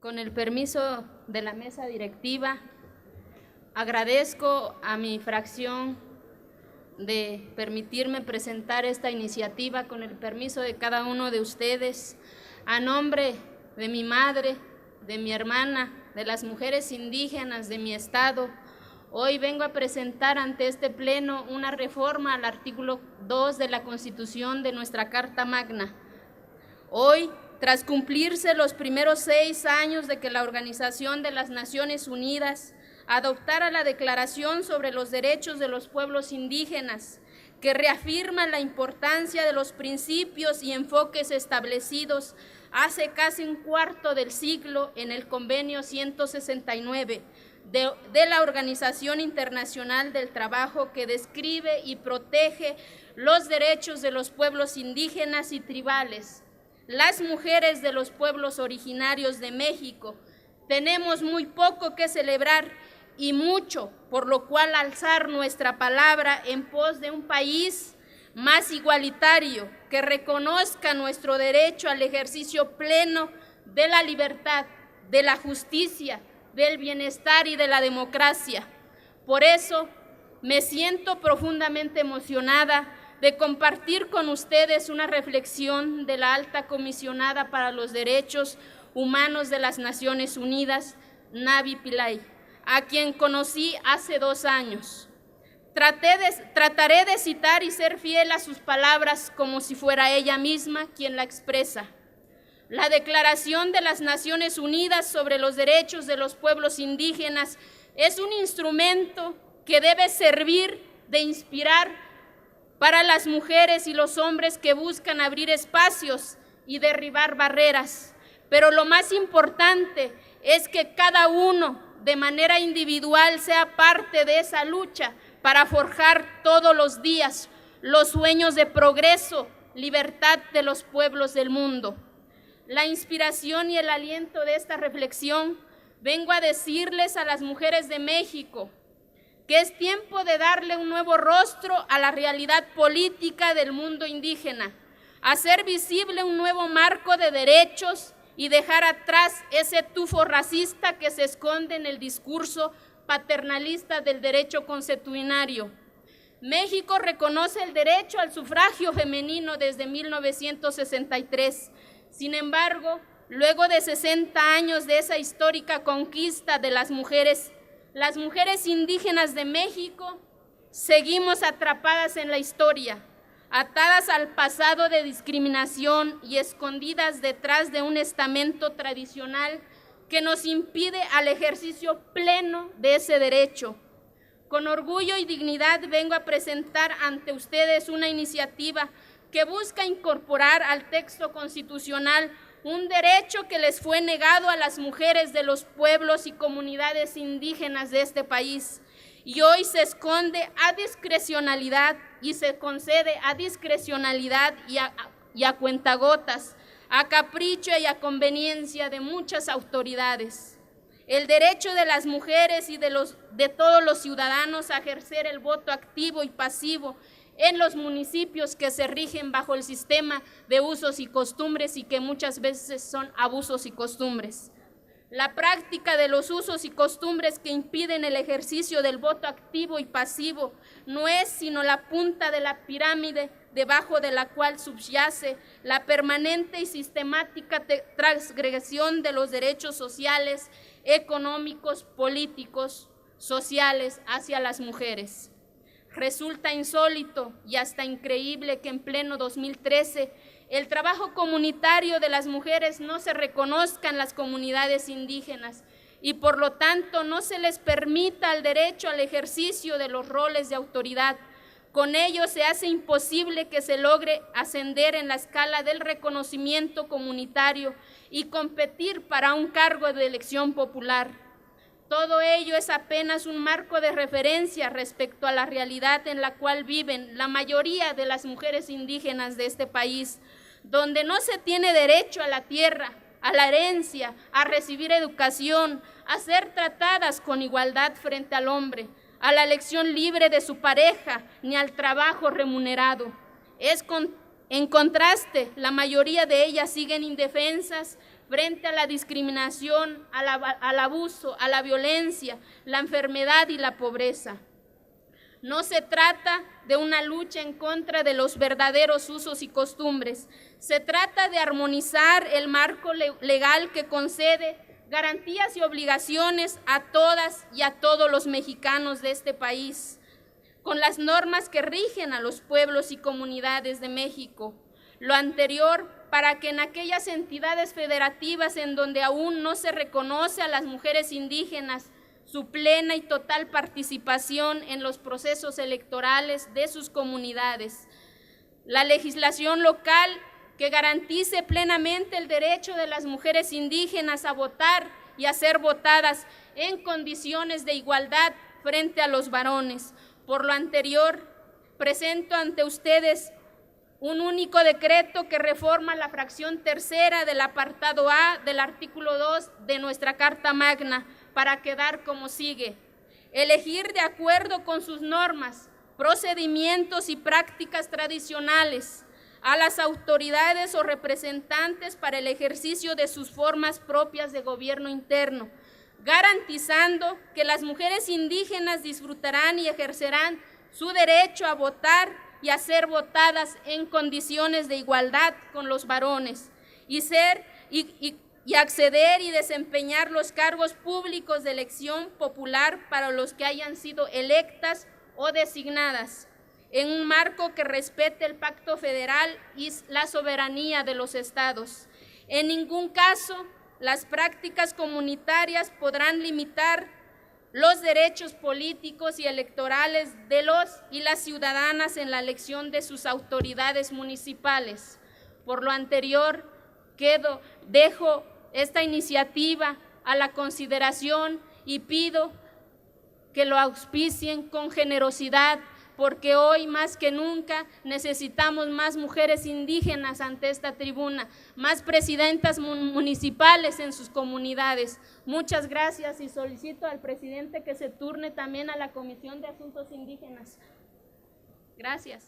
Con el permiso de la mesa directiva, agradezco a mi fracción de permitirme presentar esta iniciativa con el permiso de cada uno de ustedes, a nombre de mi madre, de mi hermana, de las mujeres indígenas de mi estado. Hoy vengo a presentar ante este pleno una reforma al artículo 2 de la Constitución de nuestra Carta Magna. Hoy, tras cumplirse los primeros 6 años de que la Organización de las Naciones Unidas adoptara la Declaración sobre los Derechos de los Pueblos Indígenas, que reafirma la importancia de los principios y enfoques establecidos hace casi un cuarto del siglo en el Convenio 169 de la Organización Internacional del Trabajo, que describe y protege los derechos de los pueblos indígenas y tribales. Las mujeres de los pueblos originarios de México tenemos muy poco que celebrar y mucho por lo cual alzar nuestra palabra en pos de un país más igualitario, que reconozca nuestro derecho al ejercicio pleno de la libertad, de la justicia, del bienestar y de la democracia. Por eso me siento profundamente emocionada de compartir con ustedes una reflexión de la Alta Comisionada para los Derechos Humanos de las Naciones Unidas, Navi Pillay, a quien conocí hace 2 años. Trataré de citar y ser fiel a sus palabras como si fuera ella misma quien la expresa. La Declaración de las Naciones Unidas sobre los Derechos de los Pueblos Indígenas es un instrumento que debe servir de inspirar para las mujeres y los hombres que buscan abrir espacios y derribar barreras. Pero lo más importante es que cada uno de manera individual sea parte de esa lucha para forjar todos los días los sueños de progreso, libertad de los pueblos del mundo. La inspiración y el aliento de esta reflexión vengo a decirles a las mujeres de México que es tiempo de darle un nuevo rostro a la realidad política del mundo indígena, hacer visible un nuevo marco de derechos y dejar atrás ese tufo racista que se esconde en el discurso paternalista del derecho consuetudinario. México reconoce el derecho al sufragio femenino desde 1963. Sin embargo, luego de 60 años de esa histórica conquista de las mujeres indígenas de México, seguimos atrapadas en la historia, atadas al pasado de discriminación y escondidas detrás de un estamento tradicional que nos impide al ejercicio pleno de ese derecho. Con orgullo y dignidad vengo a presentar ante ustedes una iniciativa que busca incorporar al texto constitucional un derecho que les fue negado a las mujeres de los pueblos y comunidades indígenas de este país, y hoy se esconde a discrecionalidad y se concede a discrecionalidad y a cuentagotas, a capricho y a conveniencia de muchas autoridades. El derecho de las mujeres y de todos los ciudadanos a ejercer el voto activo y pasivo en los municipios que se rigen bajo el sistema de usos y costumbres y que muchas veces son abusos y costumbres. La práctica de los usos y costumbres que impiden el ejercicio del voto activo y pasivo no es sino la punta de la pirámide debajo de la cual subyace la permanente y sistemática transgresión de los derechos sociales, económicos, políticos, sociales hacia las mujeres. Resulta insólito y hasta increíble que en pleno 2013 el trabajo comunitario de las mujeres no se reconozca en las comunidades indígenas y por lo tanto no se les permita el derecho al ejercicio de los roles de autoridad. Con ello se hace imposible que se logre ascender en la escala del reconocimiento comunitario y competir para un cargo de elección popular. Todo ello es apenas un marco de referencia respecto a la realidad en la cual viven la mayoría de las mujeres indígenas de este país, donde no se tiene derecho a la tierra, a la herencia, a recibir educación, a ser tratadas con igualdad frente al hombre, a la elección libre de su pareja, ni al trabajo remunerado. En contraste, la mayoría de ellas siguen indefensas frente a la discriminación, al abuso, a la violencia, la enfermedad y la pobreza. No se trata de una lucha en contra de los verdaderos usos y costumbres. Se trata de armonizar el marco legal que concede garantías y obligaciones a todas y a todos los mexicanos de este país, con las normas que rigen a los pueblos y comunidades de México. Lo anterior para que en aquellas entidades federativas en donde aún no se reconoce a las mujeres indígenas su plena y total participación en los procesos electorales de sus comunidades. La legislación local que garantice plenamente el derecho de las mujeres indígenas a votar y a ser votadas en condiciones de igualdad frente a los varones. Por lo anterior, presento ante ustedes un único decreto que reforma la fracción tercera del apartado A del artículo 2 de nuestra Carta Magna, para quedar como sigue: elegir de acuerdo con sus normas, procedimientos y prácticas tradicionales a las autoridades o representantes para el ejercicio de sus formas propias de gobierno interno, garantizando que las mujeres indígenas disfrutarán y ejercerán su derecho a votar y a ser votadas en condiciones de igualdad con los varones, y acceder y desempeñar los cargos públicos de elección popular para los que hayan sido electas o designadas, en un marco que respete el pacto federal y la soberanía de los estados. En ningún caso las prácticas comunitarias podrán limitar los derechos políticos y electorales de los y las ciudadanas en la elección de sus autoridades municipales. Por lo anterior, dejo esta iniciativa a la consideración y pido que lo auspicien con generosidad, porque hoy más que nunca necesitamos más mujeres indígenas ante esta tribuna, más presidentas municipales en sus comunidades. Muchas gracias y solicito al presidente que se turne también a la Comisión de Asuntos Indígenas. Gracias.